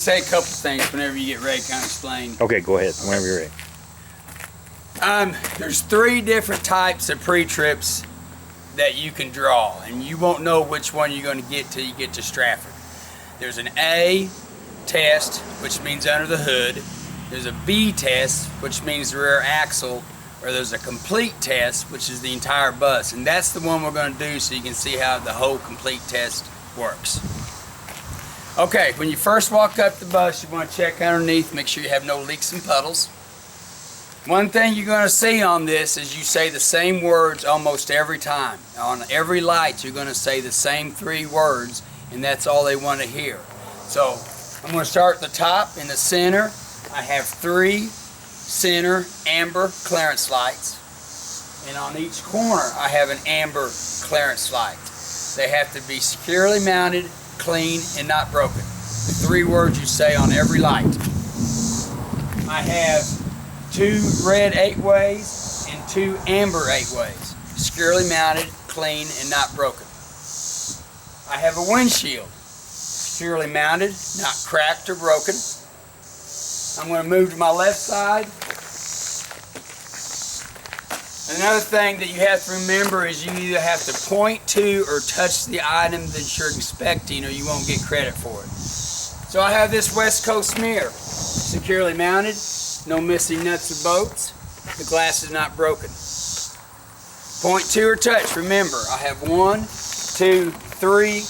Say a couple things whenever you get ready to kind of explain. Okay, go ahead, whenever you're ready. There's 3 different types of pre-trips that you can draw, and you won't know which one you're going to get till you get to Stratford. There's an A test, which means under the hood. There's a B test, which means the rear axle, or there's a complete test, which is the entire bus, and that's the one we're going to do so you can see how the whole complete test works. Okay, when you first walk up the bus, you want to check underneath, make sure you have no leaks and puddles. One thing you're going to see on this is you say the same words almost every time. On every light, you're going to say the same 3 words, and that's all they want to hear. So, I'm going to start at the top. In the center, I have 3 center amber clearance lights. And on each corner, I have an amber clearance light. They have to be securely mounted, clean, and not broken. The 3 words you say on every light. I have 2 red 8-ways and 2 amber 8-ways. Securely mounted, clean, and not broken. I have a windshield. Securely mounted, not cracked or broken. I'm going to move to my left side. Another thing that you have to remember is you either have to point to or touch the item that you're inspecting, or you won't get credit for it. So I have this West Coast mirror, securely mounted, no missing nuts or bolts. The glass is not broken. Point to or touch. Remember, I have 1, 2, 3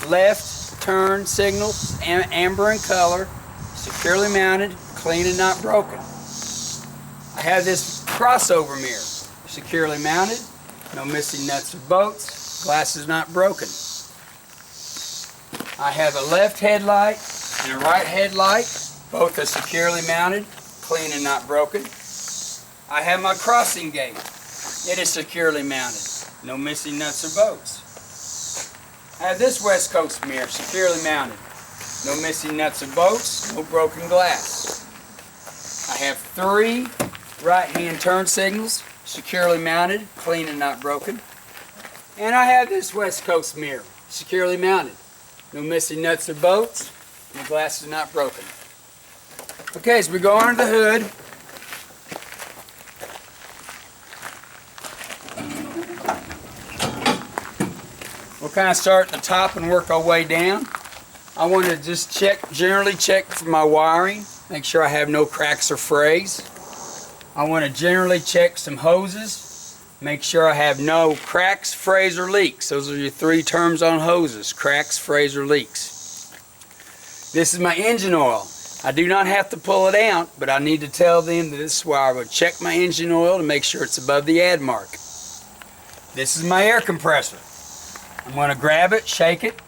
left turn signals, amber in color, securely mounted, clean and not broken. I have this crossover mirror, securely mounted, no missing nuts or bolts, glass is not broken. I have a left headlight and a right headlight, both are securely mounted, clean and not broken. I have my crossing gate. It is securely mounted, no missing nuts or bolts. I have this West Coast mirror, securely mounted, no missing nuts or bolts, no broken glass. I have 3 right-hand turn signals, securely mounted, clean and not broken. And I have this West Coast mirror, securely mounted, no missing nuts or bolts, and the glass is not broken. Okay, so we go under the hood. We'll kind of start at the top and work our way down. I want to just generally check for my wiring, make sure I have no cracks or frays. I want to generally check some hoses, make sure I have no cracks, frays, or leaks. Those are your 3 terms on hoses: cracks, frays, or leaks. This is my engine oil. I do not have to pull it out, but I need to tell them that this is where I would check my engine oil to make sure it's above the add mark. This is my air compressor. I'm going to grab it, shake it,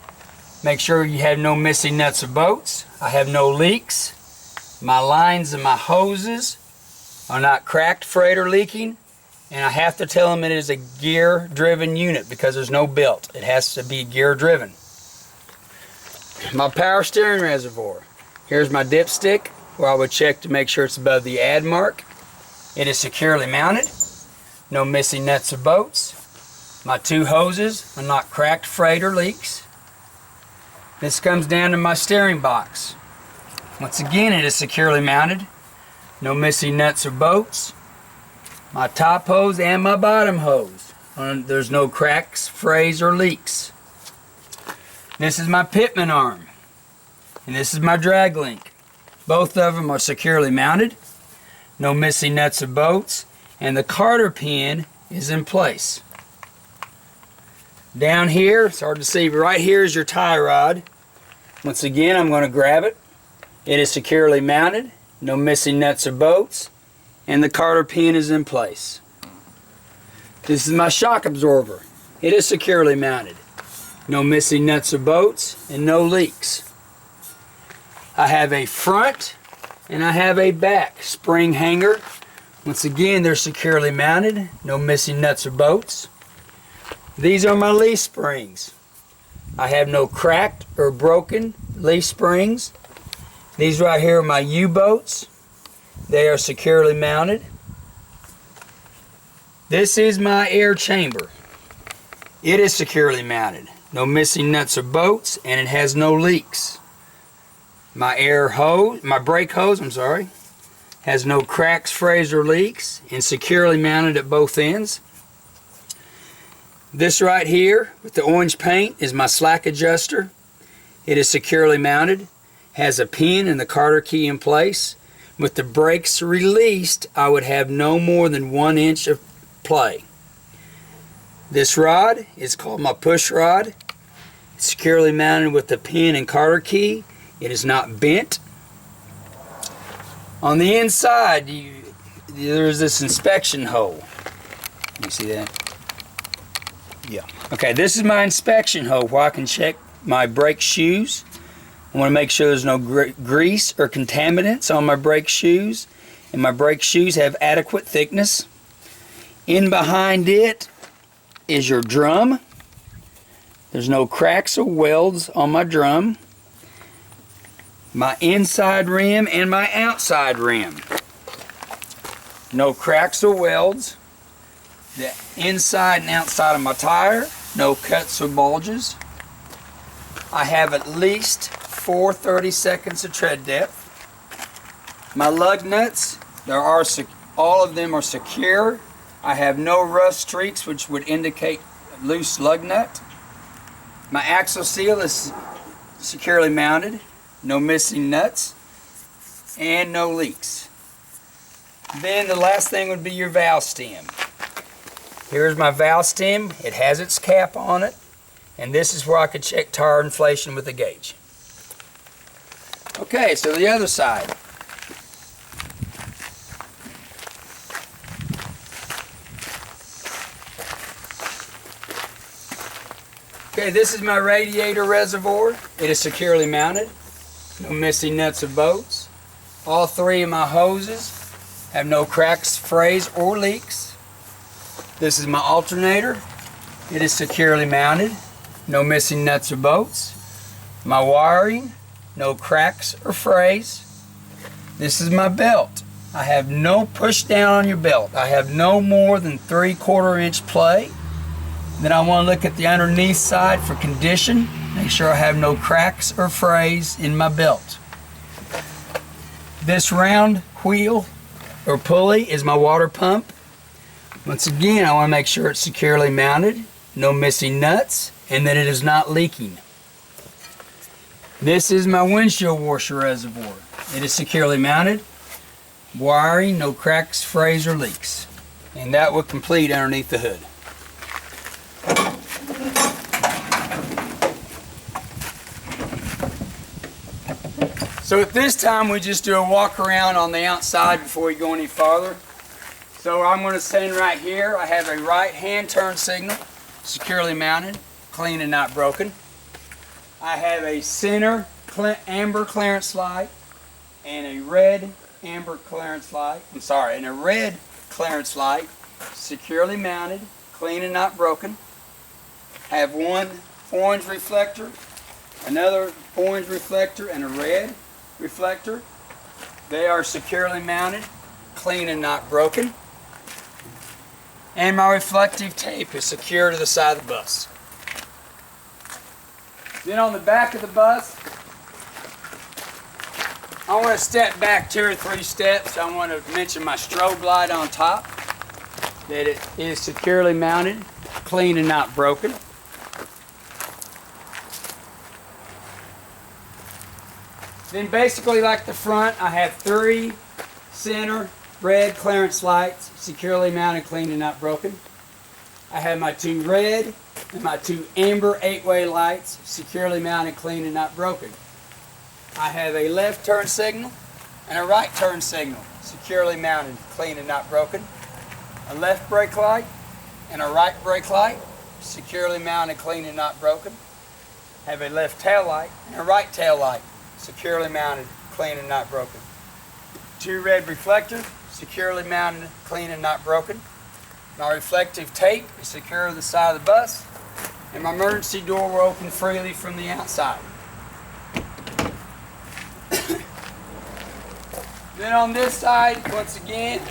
make sure you have no missing nuts or bolts. I have no leaks. My lines and my hoses are not cracked, frayed, or leaking. And I have to tell them it is a gear-driven unit because there's no belt. It has to be gear-driven. My power steering reservoir. Here's my dipstick where I would check to make sure it's above the add mark. It is securely mounted. No missing nuts or bolts. My 2 hoses are not cracked, frayed, or leaks. This comes down to my steering box. Once again, it is securely mounted. No missing nuts or bolts. My top hose and my bottom hose. There's no cracks, frays, or leaks. This is my pitman arm. And this is my drag link. Both of them are securely mounted. No missing nuts or bolts. And the carter pin is in place. Down here, it's hard to see, but right here is your tie rod. Once again, I'm going to grab it. It is securely mounted. No missing nuts or bolts. And the carter pin is in place. This is my shock absorber. It is securely mounted. No missing nuts or bolts and no leaks. I have a front and I have a back spring hanger. Once again, they're securely mounted. No missing nuts or bolts. These are my leaf springs. I have no cracked or broken leaf springs. These right here are my U-bolts. They are securely mounted. This is my air chamber. It is securely mounted. No missing nuts or bolts, and it has no leaks. My brake hose, has no cracks, frays, or leaks and securely mounted at both ends. This right here with the orange paint is my slack adjuster. It is securely mounted, has a pin and the Carter key in place. With the brakes released, I would have no more than 1 inch of play. This rod is called my push rod. It's securely mounted with the pin and Carter key. It is not bent. On the inside, there's this inspection hole. You see that? Yeah. Okay, this is my inspection hole where I can check my brake shoes. I want to make sure there's no grease or contaminants on my brake shoes, and my brake shoes have adequate thickness. In behind it is your drum. There's no cracks or welds on my drum. My inside rim and my outside rim. No cracks or welds. The inside and outside of my tire, no cuts or bulges. I have at least 4 30-seconds of tread depth. My lug nuts, all of them are secure. I have no rust streaks, which would indicate loose lug nut. My axle seal is securely mounted, no missing nuts, and no leaks. Then the last thing would be your valve stem. Here's my valve stem. It has its cap on it, and this is where I could check tire inflation with a gauge. Okay, so the other side. Okay, this is my radiator reservoir. It is securely mounted. No missing nuts or bolts. All 3 of my hoses have no cracks, frays, or leaks. This is my alternator. It is securely mounted. No missing nuts or bolts. My wiring, no cracks or frays. This is my belt. I have no push down on your belt. I have no more than 3/4 inch play. Then I want to look at the underneath side for condition. Make sure I have no cracks or frays in my belt. This round wheel or pulley is my water pump. Once again, I want to make sure it's securely mounted, no missing nuts, and that it is not leaking. This is my windshield washer reservoir. It is securely mounted, wiring, no cracks, frays, or leaks. And that will complete underneath the hood. So at this time, we just do a walk around on the outside before we go any farther. So I'm going to stand right here. I have a right hand turn signal, securely mounted, clean and not broken. I have a center amber clearance light and a red amber clearance light. And a red clearance light, securely mounted, clean and not broken. I have one orange reflector, another orange reflector, and a red reflector. They are securely mounted, clean and not broken. And my reflective tape is secure to the side of the bus. Then on the back of the bus, I want to step back 2 or 3 steps. I want to mention my strobe light on top, that it is securely mounted, clean and not broken. Then basically like the front, I have 3 center red clearance lights, securely mounted, clean and not broken. I have my 2 red and my 2 amber 8-way lights, securely mounted, clean and not broken. I have a left turn signal and a right turn signal, securely mounted, clean and not broken. A left brake light and a right brake light, securely mounted, clean and not broken. I have a left tail light and a right tail light, securely mounted, clean and not broken. 2 red reflectors, securely mounted, clean and not broken. My reflective tape is secure to the side of the bus, and my emergency door will open freely from the outside. Then on this side, once again,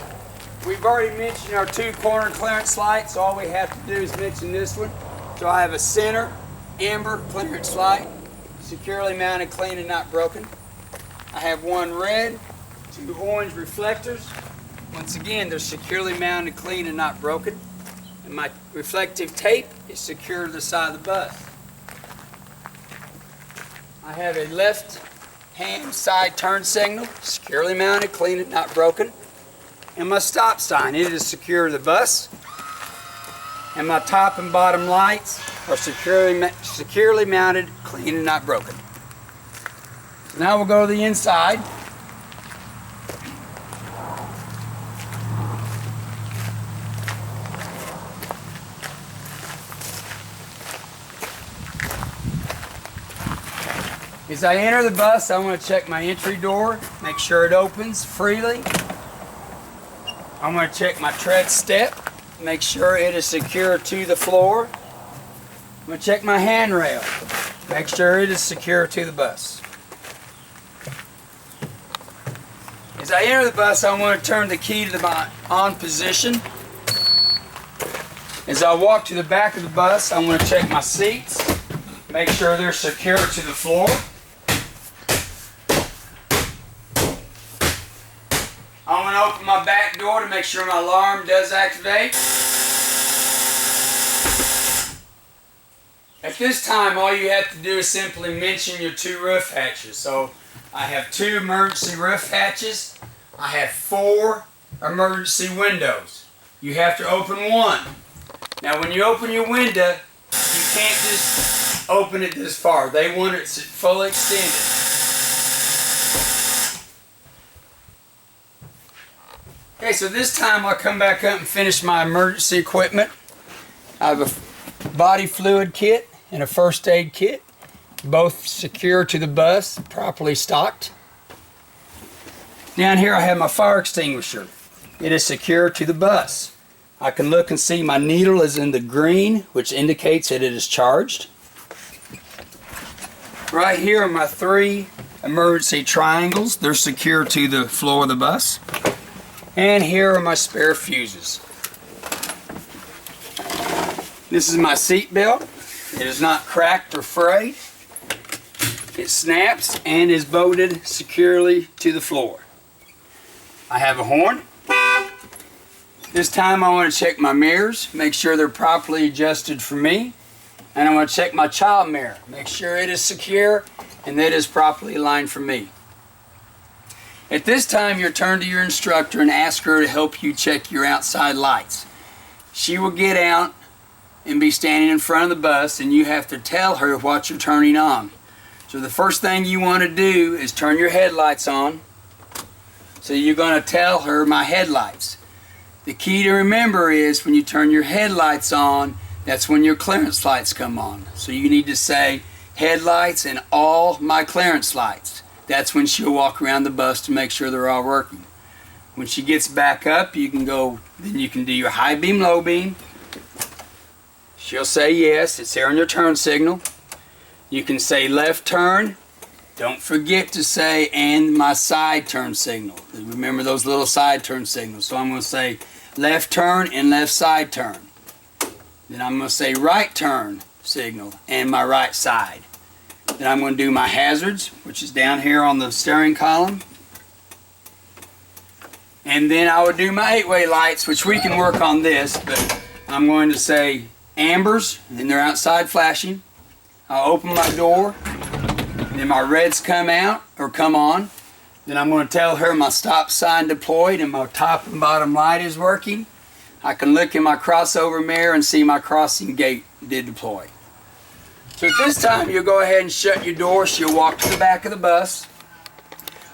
we've already mentioned our 2 corner clearance lights. All we have to do is mention this one. So I have a center amber clearance light, securely mounted, clean and not broken. I have one red, 2 orange reflectors. Once again, they're securely mounted, clean, and not broken. And my reflective tape is secured to the side of the bus. I have a left-hand side turn signal, securely mounted, clean, and not broken. And my stop sign, it is secure to the bus. And my top and bottom lights are securely mounted, clean, and not broken. So now we'll go to the inside. As I enter the bus, I want to check my entry door, make sure it opens freely. I want to check my tread step, make sure it is secure to the floor. I'm going to check my handrail, make sure it is secure to the bus. As I enter the bus, I want to turn the key to the on position. As I walk to the back of the bus, I want to check my seats, make sure they're secure to the floor. I want to open my back door to make sure my alarm does activate. At this time, all you have to do is simply mention your 2 roof hatches. So I have 2 emergency roof hatches. I have 4 emergency windows. You have to open one. Now when you open your window, you can't just open it this far. They want it fully extended. Okay, so this time I'll come back up and finish my emergency equipment. I have a body fluid kit and a first aid kit, both secure to the bus, properly stocked. Down here I have my fire extinguisher. It is secure to the bus. I can look and see my needle is in the green, which indicates that it is charged. Right here are my 3 emergency triangles. They're secure to the floor of the bus. And here are my spare fuses. This is my seat belt. It is not cracked or frayed. It snaps and is bolted securely to the floor. I have a horn. This time I want to check my mirrors, make sure they're properly adjusted for me. And I want to check my child mirror, make sure it is secure and that it is properly aligned for me. At this time, you turn to your instructor and ask her to help you check your outside lights. She will get out and be standing in front of the bus, and you have to tell her what you're turning on. So the first thing you want to do is turn your headlights on. So you're going to tell her my headlights. The key to remember is when you turn your headlights on, that's when your clearance lights come on. So you need to say headlights and all my clearance lights. That's when she'll walk around the bus to make sure they're all working. When she gets back up, you can go, then you can do your high beam, low beam. She'll say yes, it's there on your turn signal. You can say left turn. Don't forget to say and my side turn signal. Remember those little side turn signals. So I'm going to say left turn and left side turn. Then I'm going to say right turn signal and my right side. Then I'm going to do my hazards, which is down here on the steering column. And then I would do my 8-way lights, which we can work on this, but I'm going to say ambers, and they're outside flashing. I'll open my door, then my reds come out, or come on. Then I'm going to tell her my stop sign deployed and my top and bottom light is working. I can look in my crossover mirror and see my crossing gate did deploy. So at this time, you'll go ahead and shut your door. She'll walk to the back of the bus.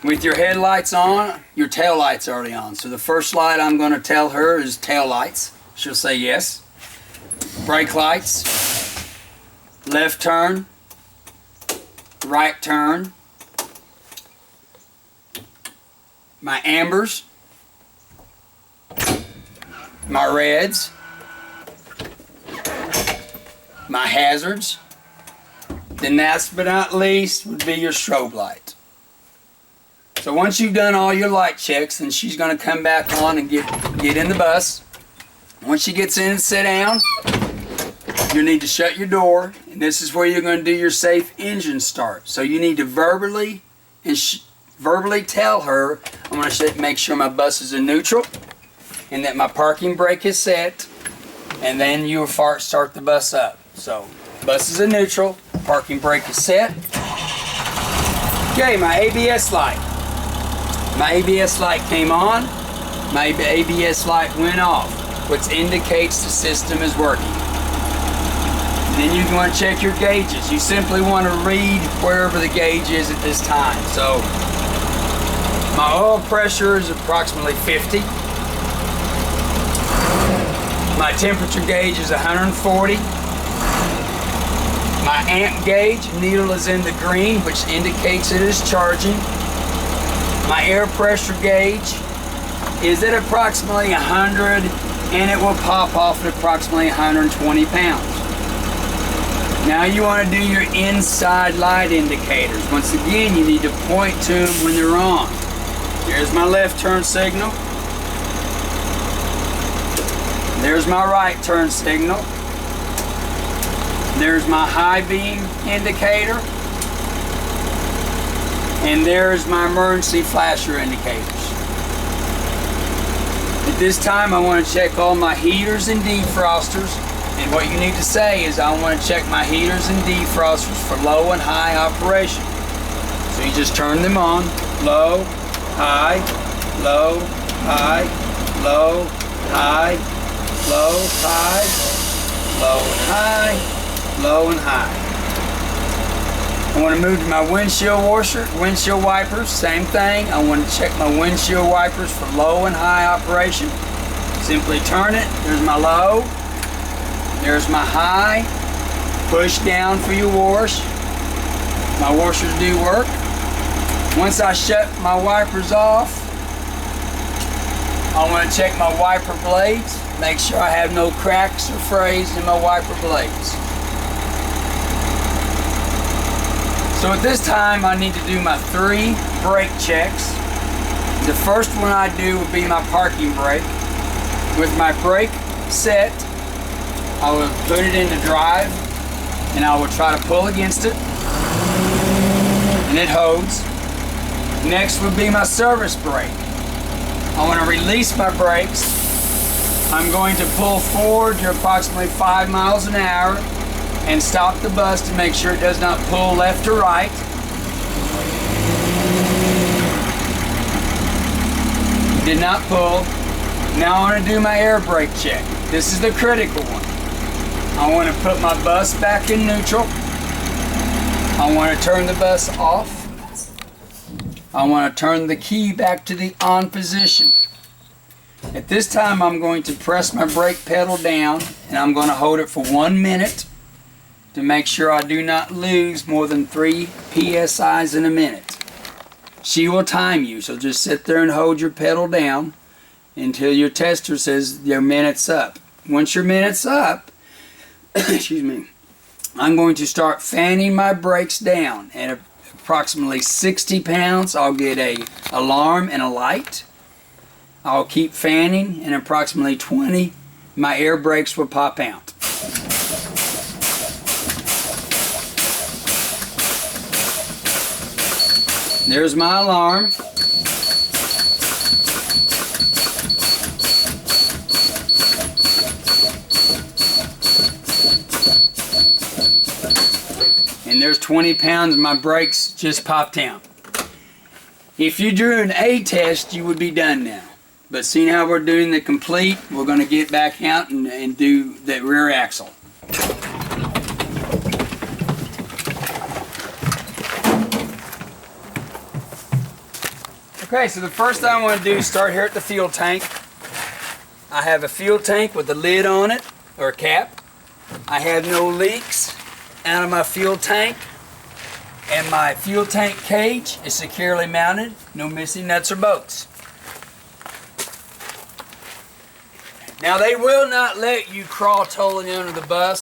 With your headlights on, your tail lights are already on. So the first light I'm going to tell her is tail lights. She'll say yes. Brake lights, left turn, right turn, my ambers, my reds, my hazards. Then last but not least would be your strobe light. So once you've done all your light checks, then she's going to come back on and get in the bus. Once she gets in and sit down, you need to shut your door, and this is where you're going to do your safe engine start. So you need to verbally verbally tell her I'm going to make sure my bus is in neutral and that my parking brake is set, and then you will start the bus up. So, bus is in neutral, parking brake is set. Okay, my ABS light. My ABS light came on, my ABS light went off, which indicates the system is working. Then you want to check your gauges. You simply want to read wherever the gauge is at this time. So my oil pressure is approximately 50. My temperature gauge is 140. My amp gauge needle is in the green, which indicates it is charging. My air pressure gauge is at approximately 100, and it will pop off at approximately 120 pounds. Now you want to do your inside light indicators. Once again, you need to point to them when they're on. Here's my left turn signal. There's my right turn signal. There's my high beam indicator. And there's my emergency flasher indicators. At this time, I want to check all my heaters and defrosters. And what you need to say is, I want to check my heaters and defrosters for low and high operation. So you just turn them on. Low, high, low, high, low, high, low, high, low and high, low and high. I want to move to my windshield washer, windshield wipers, same thing. I want to check my windshield wipers for low and high operation. Simply turn it. There's my low. There's my high. Push down for your wash. My washers do work. Once I shut my wipers off, I want to check my wiper blades. Make sure I have no cracks or frays in my wiper blades. So at this time, I need to do my 3 brake checks. The first one I do will be my parking brake. With my brake set, I will put it into drive, and I will try to pull against it, and it holds. Next would be my service brake. I want to release my brakes. I'm going to pull forward to approximately 5 miles an hour and stop the bus to make sure it does not pull left or right. Did not pull. Now I want to do my air brake check. This is the critical one. I want to put my bus back in neutral. I want to turn the bus off. I want to turn the key back to the on position. At this time, I'm going to press my brake pedal down, and I'm going to hold it for 1 minute to make sure I do not lose more than 3 PSIs in a minute. She will time you, so just sit there and hold your pedal down until your tester says your minute's up. Once your minute's up, excuse me, I'm going to start fanning my brakes down. At approximately 60 pounds, I'll get an alarm and a light. I'll keep fanning, and approximately 20, my air brakes will pop out. There's my alarm. And there's 20 pounds, my brakes just popped out. If you drew an A test, you would be done now. But seeing how we're doing the complete, we're going to get back out and do the rear axle. Okay, so the first thing I want to do is start here at the fuel tank. I have a fuel tank with a lid on it, or a cap. I have no leaks out of my fuel tank. And my fuel tank cage is securely mounted, no missing nuts or bolts. Now they will not let you crawl totally under the bus.